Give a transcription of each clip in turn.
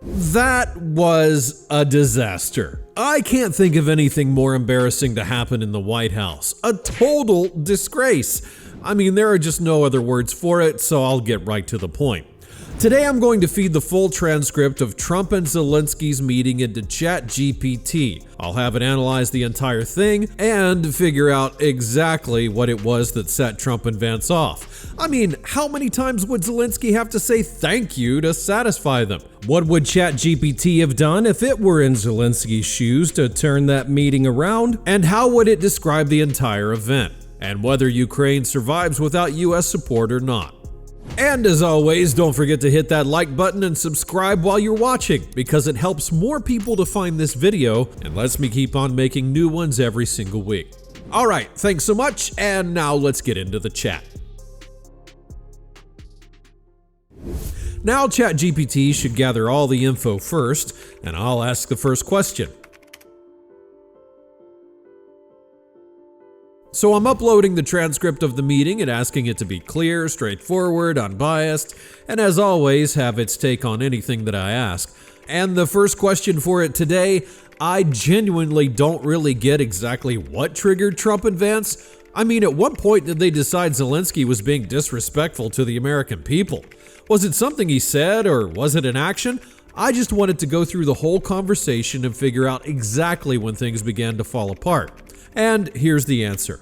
That was a disaster. I can't think of anything more embarrassing to happen in the White House. A total disgrace. I mean, there are just no other words for it, so I'll get right to the point. Today I'm going to feed the full transcript of Trump and Zelenskyy's meeting into ChatGPT. I'll have it analyze the entire thing and figure out exactly what it was that set Trump and Vance off. I mean, how many times would Zelensky have to say thank you to satisfy them? What would ChatGPT have done if it were in Zelenskyy's shoes to turn that meeting around? And how would it describe the entire event? And whether Ukraine survives without US support or not. And as always, don't forget to hit that like button and subscribe while you're watching, because it helps more people to find this video and lets me keep on making new ones every single week. Alright, thanks so much, and now let's get into the chat. Now ChatGPT should gather all the info first, and I'll ask the first question. So I'm uploading the transcript of the meeting and asking it to be clear, straightforward, unbiased, and as always, have its take on anything that I ask. And the first question for it today, I genuinely don't really get exactly what triggered Trump and Vance. I mean, at what point did they decide Zelensky was being disrespectful to the American people? Was it something he said, or was it an action? I just wanted to go through the whole conversation and figure out exactly when things began to fall apart. And here's the answer.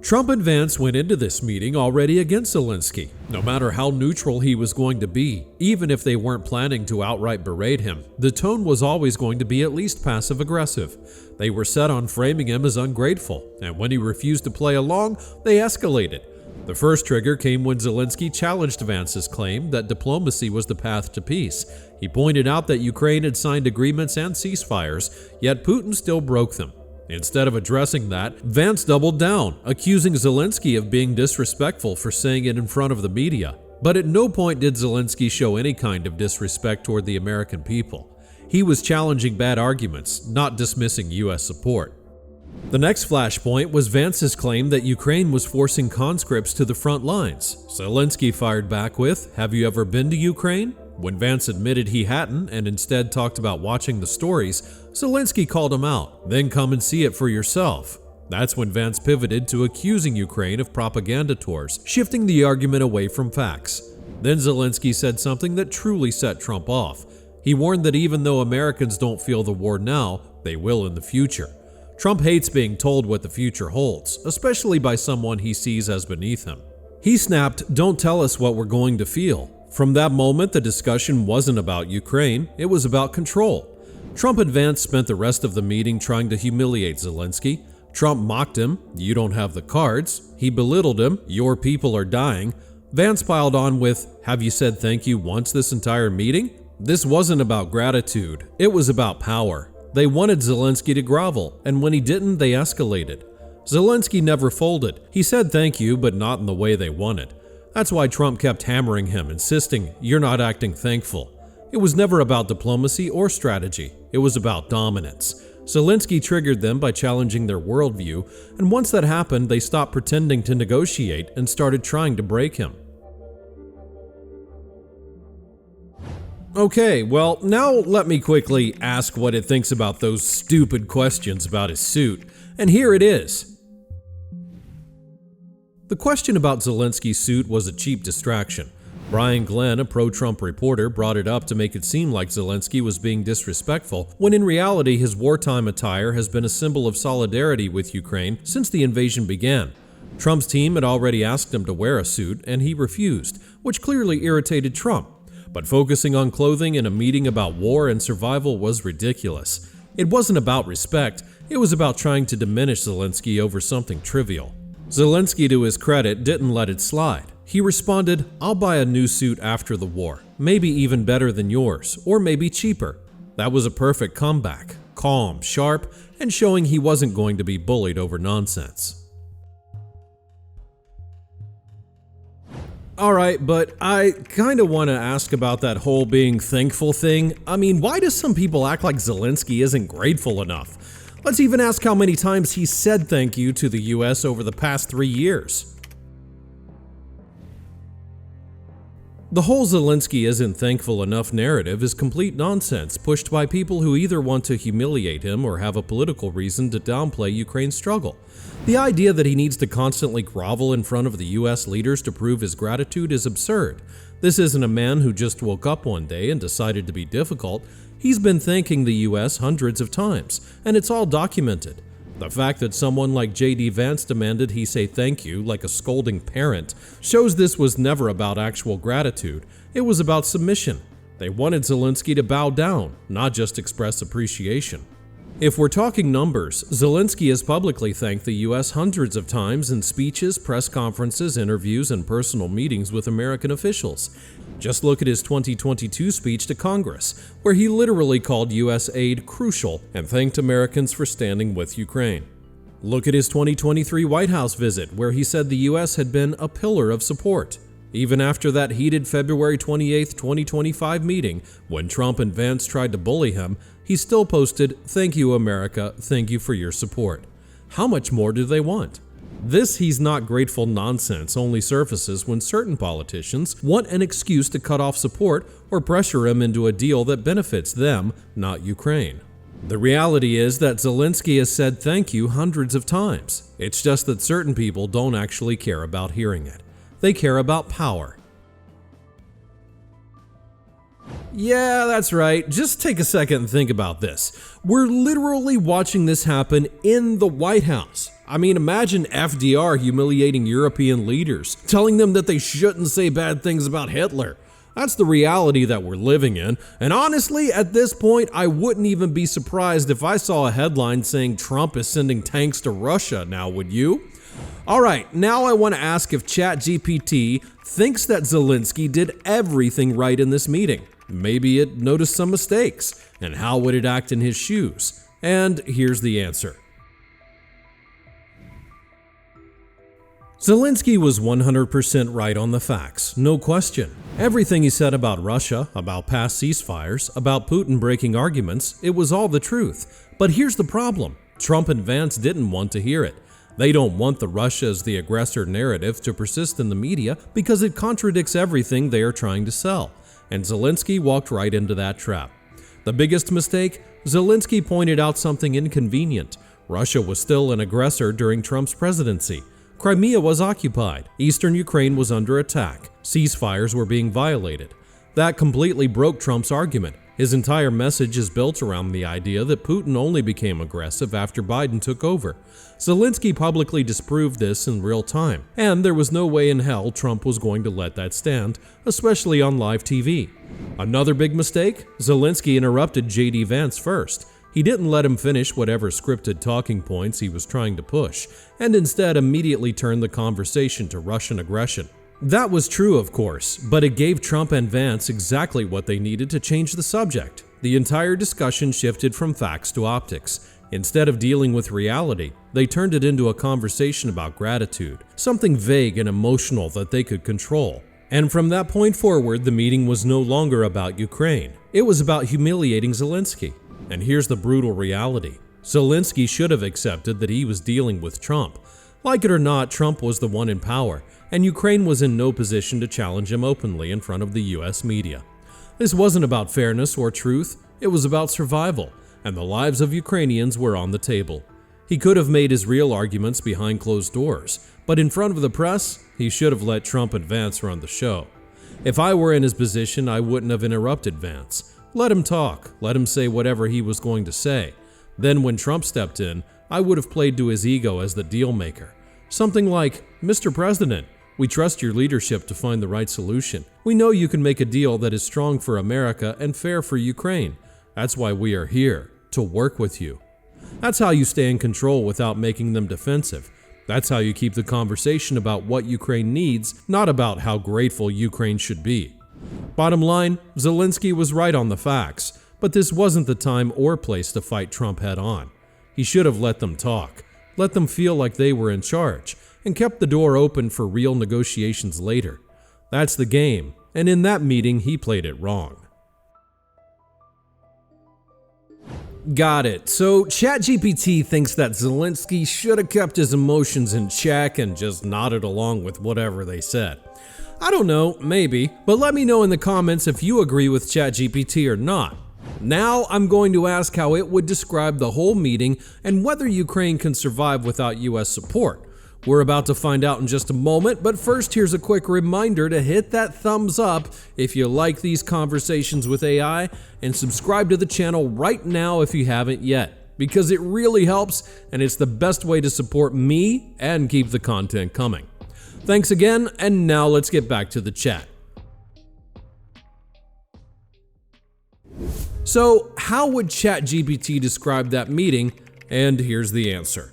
Trump and Vance went into this meeting already against Zelensky, no matter how neutral he was going to be. Even if they weren't planning to outright berate him, the tone was always going to be at least passive-aggressive. They were set on framing him as ungrateful, and when he refused to play along, they escalated. The first trigger came when Zelensky challenged Vance's claim that diplomacy was the path to peace. He pointed out that Ukraine had signed agreements and ceasefires, yet Putin still broke them. Instead of addressing that, Vance doubled down, accusing Zelensky of being disrespectful for saying it in front of the media. But at no point did Zelensky show any kind of disrespect toward the American people. He was challenging bad arguments, not dismissing US support. The next flashpoint was Vance's claim that Ukraine was forcing conscripts to the front lines. Zelensky fired back with, "Have you ever been to Ukraine?" When Vance admitted he hadn't and instead talked about watching the stories, Zelensky called him out, "Then come and see it for yourself." That's when Vance pivoted to accusing Ukraine of propaganda tours, shifting the argument away from facts. Then Zelensky said something that truly set Trump off. He warned that even though Americans don't feel the war now, they will in the future. Trump hates being told what the future holds, especially by someone he sees as beneath him. He snapped, "Don't tell us what we're going to feel." From that moment, the discussion wasn't about Ukraine, it was about control. Trump and Vance spent the rest of the meeting trying to humiliate Zelensky. Trump mocked him, "You don't have the cards." He belittled him, "Your people are dying." Vance piled on with, "Have you said thank you once this entire meeting?" This wasn't about gratitude, it was about power. They wanted Zelensky to grovel, and when he didn't, they escalated. Zelensky never folded. He said thank you, but not in the way they wanted. That's why Trump kept hammering him, insisting, "You're not acting thankful." It was never about diplomacy or strategy. It was about dominance. Zelensky triggered them by challenging their worldview, and once that happened, they stopped pretending to negotiate and started trying to break him. Okay, well, now let me quickly ask what it thinks about those stupid questions about his suit, and here it is. The question about Zelensky's suit was a cheap distraction. Brian Glenn, a pro-Trump reporter, brought it up to make it seem like Zelensky was being disrespectful, when in reality his wartime attire has been a symbol of solidarity with Ukraine since the invasion began. Trump's team had already asked him to wear a suit, and he refused, which clearly irritated Trump. But focusing on clothing in a meeting about war and survival was ridiculous. It wasn't about respect, it was about trying to diminish Zelensky over something trivial. Zelensky, to his credit, didn't let it slide. He responded, "I'll buy a new suit after the war, maybe even better than yours, or maybe cheaper." That was a perfect comeback, calm, sharp, and showing he wasn't going to be bullied over nonsense. Alright, but I kinda wanna ask about that whole being thankful thing. I mean, why do some people act like Zelensky isn't grateful enough? Let's even ask how many times he said thank you to the US over the past 3 years. The whole Zelensky isn't thankful enough narrative is complete nonsense pushed by people who either want to humiliate him or have a political reason to downplay Ukraine's struggle. The idea that he needs to constantly grovel in front of the US leaders to prove his gratitude is absurd. This isn't a man who just woke up one day and decided to be difficult. He's been thanking the US hundreds of times, and it's all documented. The fact that someone like JD Vance demanded he say thank you like a scolding parent shows this was never about actual gratitude, it was about submission. They wanted Zelensky to bow down, not just express appreciation. If we're talking numbers, Zelensky has publicly thanked the US hundreds of times in speeches, press conferences, interviews, and personal meetings with American officials. Just look at his 2022 speech to Congress, where he literally called US aid crucial and thanked Americans for standing with Ukraine. Look at his 2023 White House visit, where he said the US had been a pillar of support. Even after that heated February 28, 2025 meeting, when Trump and Vance tried to bully him, he still posted, "Thank you, America, thank you for your support." How much more do they want? This "he's not grateful" nonsense only surfaces when certain politicians want an excuse to cut off support or pressure him into a deal that benefits them, not Ukraine. The reality is that Zelensky has said thank you hundreds of times. It's just that certain people don't actually care about hearing it. They care about power. Yeah, that's right. Just take a second and think about this. We're literally watching this happen in the White House. I mean, imagine FDR humiliating European leaders, telling them that they shouldn't say bad things about Hitler. That's the reality that we're living in, and honestly, at this point, I wouldn't even be surprised if I saw a headline saying Trump is sending tanks to Russia now, would you? Alright, now I want to ask if ChatGPT thinks that Zelensky did everything right in this meeting. Maybe it noticed some mistakes, and how would it act in his shoes? And here's the answer. Zelensky was 100% right on the facts, no question. Everything he said about Russia, about past ceasefires, about Putin breaking arguments, it was all the truth. But here's the problem. Trump and Vance didn't want to hear it. They don't want the Russia as the aggressor narrative to persist in the media because it contradicts everything they are trying to sell. And Zelensky walked right into that trap. The biggest mistake? Zelensky pointed out something inconvenient. Russia was still an aggressor during Trump's presidency. Crimea was occupied. Eastern Ukraine was under attack. Ceasefires were being violated. That completely broke Trump's argument. His entire message is built around the idea that Putin only became aggressive after Biden took over. Zelensky publicly disproved this in real time, and there was no way in hell Trump was going to let that stand, especially on live TV. Another big mistake? Zelensky interrupted JD Vance first. He didn't let him finish whatever scripted talking points he was trying to push, and instead immediately turned the conversation to Russian aggression. That was true, of course, but it gave Trump and Vance exactly what they needed to change the subject. The entire discussion shifted from facts to optics. Instead of dealing with reality, they turned it into a conversation about gratitude, something vague and emotional that they could control. And from that point forward, the meeting was no longer about Ukraine. It was about humiliating Zelensky. And here's the brutal reality. Zelensky should have accepted that he was dealing with Trump. Like it or not, Trump was the one in power, and Ukraine was in no position to challenge him openly in front of the US media. This wasn't about fairness or truth, it was about survival, and the lives of Ukrainians were on the table. He could have made his real arguments behind closed doors, but in front of the press, he should have let Trump and Vance run the show. If I were in his position, I wouldn't have interrupted Vance. Let him talk, let him say whatever he was going to say. Then when Trump stepped in, I would have played to his ego as the deal maker. Something like, "Mr. President, we trust your leadership to find the right solution. We know you can make a deal that is strong for America and fair for Ukraine. That's why we are here, to work with you." That's how you stay in control without making them defensive. That's how you keep the conversation about what Ukraine needs, not about how grateful Ukraine should be. Bottom line, Zelensky was right on the facts, but this wasn't the time or place to fight Trump head on. He should have let them talk, let them feel like they were in charge, and kept the door open for real negotiations later. That's the game, and in that meeting he played it wrong. Got it. So ChatGPT thinks that Zelensky should have kept his emotions in check and just nodded along with whatever they said. I don't know, maybe, but let me know in the comments if you agree with ChatGPT or not. Now I'm going to ask how it would describe the whole meeting and whether Ukraine can survive without US support. We're about to find out in just a moment, but first here's a quick reminder to hit that thumbs up if you like these conversations with AI, and subscribe to the channel right now if you haven't yet, because it really helps and it's the best way to support me and keep the content coming. Thanks again, and now let's get back to the chat. So, how would ChatGPT describe that meeting? And here's the answer.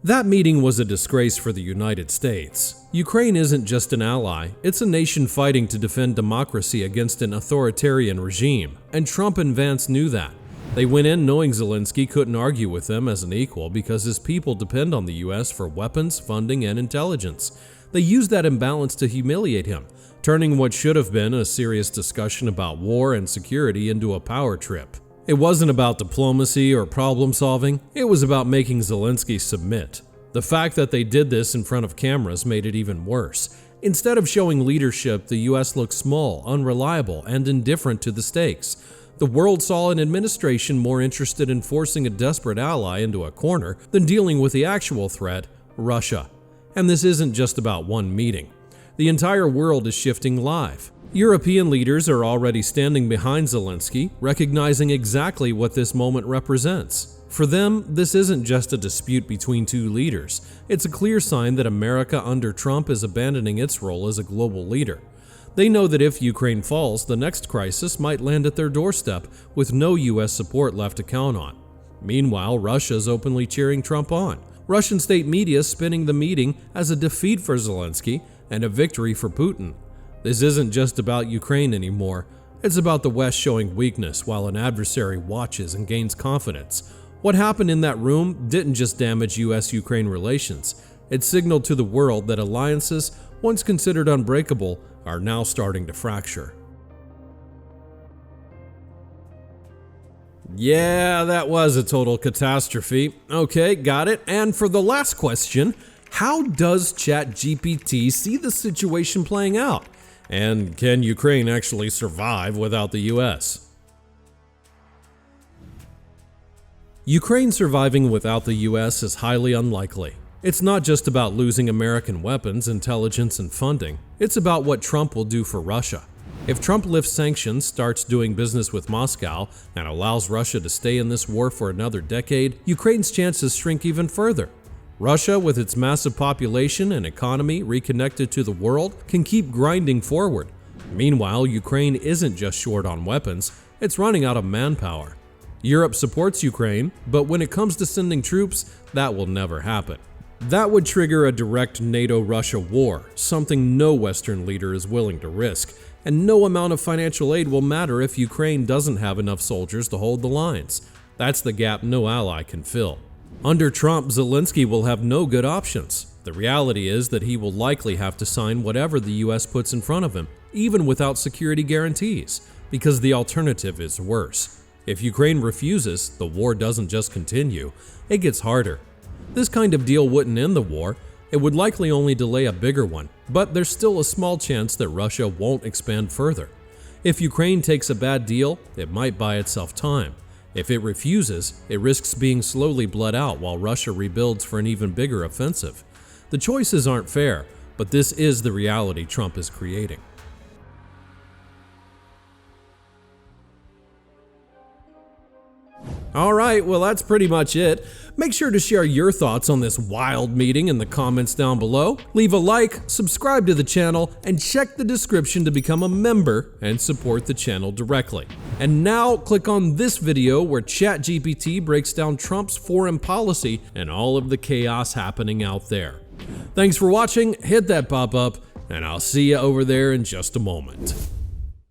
That meeting was a disgrace for the United States. Ukraine isn't just an ally, it's a nation fighting to defend democracy against an authoritarian regime, and Trump and Vance knew that. They went in knowing Zelensky couldn't argue with them as an equal because his people depend on the US for weapons, funding, and intelligence. They used that imbalance to humiliate him, turning what should have been a serious discussion about war and security into a power trip. It wasn't about diplomacy or problem solving, it was about making Zelensky submit. The fact that they did this in front of cameras made it even worse. Instead of showing leadership, the US looked small, unreliable, and indifferent to the stakes. The world saw an administration more interested in forcing a desperate ally into a corner than dealing with the actual threat, Russia. And this isn't just about one meeting. The entire world is shifting live. European leaders are already standing behind Zelensky, recognizing exactly what this moment represents. For them, this isn't just a dispute between two leaders. It's a clear sign that America under Trump is abandoning its role as a global leader. They know that if Ukraine falls, the next crisis might land at their doorstep with no US support left to count on. Meanwhile, Russia's openly cheering Trump on. Russian state media spinning the meeting as a defeat for Zelensky and a victory for Putin. This isn't just about Ukraine anymore, it's about the West showing weakness while an adversary watches and gains confidence. What happened in that room didn't just damage US-Ukraine relations, it signaled to the world that alliances, once considered unbreakable, are now starting to fracture. Yeah, that was a total catastrophe. Okay, got it. And for the last question, how does ChatGPT see the situation playing out? And can Ukraine actually survive without the US? Ukraine surviving without the US is highly unlikely. It's not just about losing American weapons, intelligence, and funding. It's about what Trump will do for Russia. If Trump lifts sanctions, starts doing business with Moscow, and allows Russia to stay in this war for another decade, Ukraine's chances shrink even further. Russia, with its massive population and economy reconnected to the world, can keep grinding forward. Meanwhile, Ukraine isn't just short on weapons, it's running out of manpower. Europe supports Ukraine, but when it comes to sending troops, that will never happen. That would trigger a direct NATO-Russia war, something no Western leader is willing to risk, and no amount of financial aid will matter if Ukraine doesn't have enough soldiers to hold the lines. That's the gap no ally can fill. Under Trump, Zelensky will have no good options. The reality is that he will likely have to sign whatever the US puts in front of him, even without security guarantees, because the alternative is worse. If Ukraine refuses, the war doesn't just continue, it gets harder. This kind of deal wouldn't end the war, it would likely only delay a bigger one, but there's still a small chance that Russia won't expand further. If Ukraine takes a bad deal, it might buy itself time. If it refuses, it risks being slowly bled out while Russia rebuilds for an even bigger offensive. The choices aren't fair, but this is the reality Trump is creating. Alright, well that's pretty much it. Make sure to share your thoughts on this wild meeting in the comments down below. Leave a like, subscribe to the channel, and check the description to become a member and support the channel directly. And now click on this video where ChatGPT breaks down Trump's foreign policy and all of the chaos happening out there. Thanks for watching, hit that pop-up, and I'll see you over there in just a moment.